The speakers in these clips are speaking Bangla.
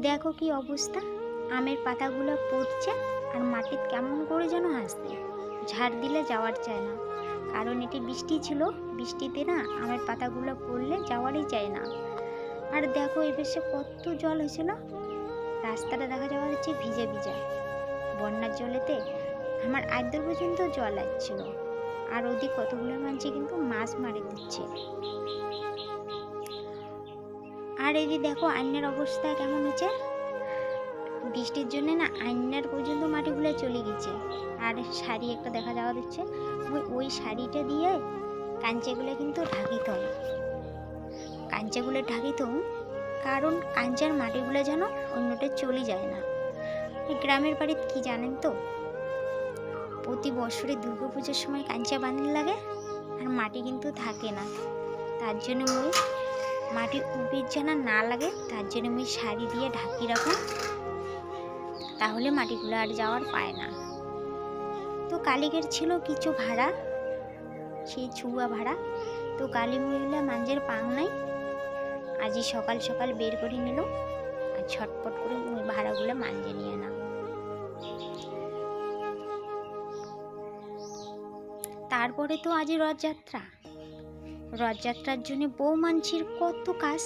দেখো কি অবস্থা, আমের পাতাগুলো পড়ছে আর মাটির কেমন করে যেন আসছে, ঝাড় দিলে যাওয়ার চায় না। কারণ এটি বৃষ্টি ছিল, বৃষ্টিতে না আমের পাতাগুলো পড়লে যাওয়ারই চায় না। আর দেখো এবেশে কত জল হয়েছিল, রাস্তাটা দেখা যাওয়া যাচ্ছে ভিজে ভিজা। বন্যার জলেতে আমার আদ্র পর্যন্ত জল আসছিল। আর ওদিক কতগুলো মানুষ কিন্তু মাছ মারি দিচ্ছে। আর এই যে দেখো আইনের অবস্থা কেমন হচ্ছে, বৃষ্টির জন্য না আইনার পর্যন্ত মাটিগুলো চলে গেছে। আর শাড়ি একটা দেখা যাওয়া দিচ্ছে, ওই শাড়িটা দিয়ে কাঞ্চাগুলো কিন্তু ঢাকিতাম, কাঞ্চাগুলো ঢাকিতাম, কারণ কাঞ্চার মাটিগুলো যেন অন্যটা চলে যায় না। গ্রামের বাড়িতে কি জানেন তো, প্রতি বছরে দুর্গাপুজোর সময় কাঞ্চা বাঁধলে লাগে আর মাটি কিন্তু থাকে না। তার জন্য মই মাটি উপির যেন না লাগে, তার জন্য মই শাড়ি দিয়ে ঢাকি রাখুন, তাহলে মাটিগুলো আর যাওয়ার পায় না। তো কালিকের ছিল কিছু ভাড়া, সেই ছুয়া ভাড়া, তো কালী মহিলা মাঞ্জের পাং নাই, আজই সকাল সকাল বের করে নিল আর ছটপট করে ওই ভাড়াগুলো মাঞ্জে নিয়ে না। তারপরে তো আজই রথযাত্রা, রথযাত্রার জন্য বউ মানছির কত কাজ।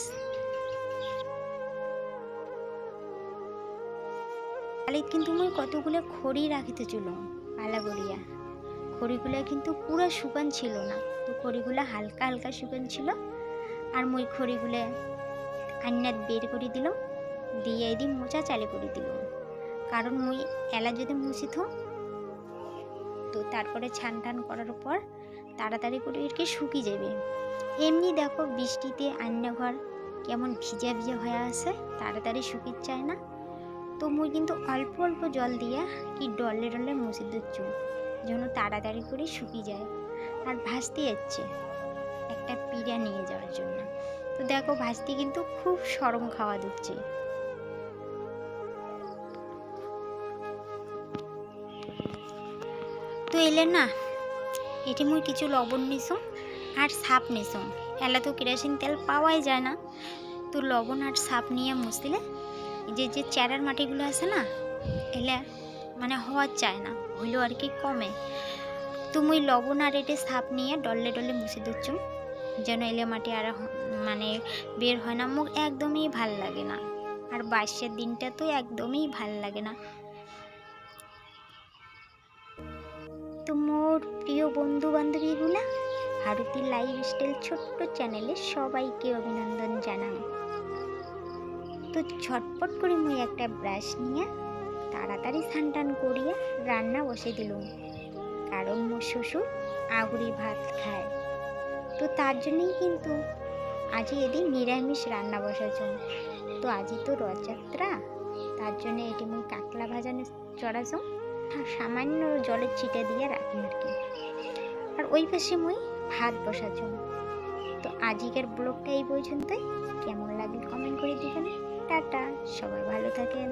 কালিত কিন্তু মই কতগুলো খড়ি রাখিতে চুল পালা গড়িয়া, খড়িগুলো কিন্তু পুরো শুকান ছিল না, তো খড়িগুলো হালকা হালকা শুকান ছিল। আর মই খড়িগুলো আন্নাত বের করে দিলাম, দিয়ে এদি মোচা চালে করে দিলাম। কারণ মই এলা যদি মুছিত, তো তারপরে ছান টান করার পর তাড়াতাড়ি করে এরকে শুকিয়ে যাবে। এমনি দেখো বৃষ্টিতে রান্নাঘর কেমন ভিজা ভিজা হয়ে আছে, তাড়াতাড়ি শুকিয়ে যায় না। তো মুই কিন্তু অল্প অল্প জল দিয়ে কি ডলে ডলে মুছে দিচ্ছি, যেন তাড়াতাড়ি করে শুকিয়ে যায়। আর ভাসতে যাচ্ছে একটা পিড়া নিয়ে যাওয়ার জন্য। তো দেখো ভাসতে কিন্তু খুব সরম খাওয়া দিচ্ছে। তো এলে না এটি মুই কিছু লবণ নিছো আর সাপ নিছো, এলা তো কেরোসিন তেল পাওয়াই যায় না। তো লবণ আর সাপ নিয়ে মুছলে যে যে চেরার মাটিগুলো আছে না, এলে মানে হওয়ার চায় না, হইলেও আর কি কমে। তো মুই লবণ আর এটে সাপ নিয়ে ডললে ডলে মুছে দিচ্ছুম, যেন এলে মাটি আর মানে বের হয় না। মুখ একদমই ভাল লাগে না, আর বাইশের দিনটা তো একদমই ভাল লাগে না। তো মোর প্রিয় বন্ধু বান্ধবীগুলা, ভারতী লাইফস্টাইল ছোট্ট চ্যানেলে সবাইকে অভিনন্দন জানাই। তো ঝটপট করে মুই একটা ব্রাশ নিয়ে তাড়াতাড়ি স্নান টান করিয়া রান্না বসে দিলুম, কারণ মোর শ্বশুর আগুরি ভাত খায়। তো তার জন্যই কিন্তু আজই এদিন নিরামিষ রান্না বসাইছুম। তো আজই তো রথযাত্রা, তার জন্য এটি মুই কাকলা ভাজানো চড়াছুম আর সামান্য জলের ছিটা দিয়ে রাখি আর কি। আর ওই পাশে মুই ভাত বসাছুম। তো আজকের ব্লগটা এই পর্যন্তই, কেমন লাগলে কমেন্ট করে দিবেন। টাটা, সবাই ভালো থাকেন।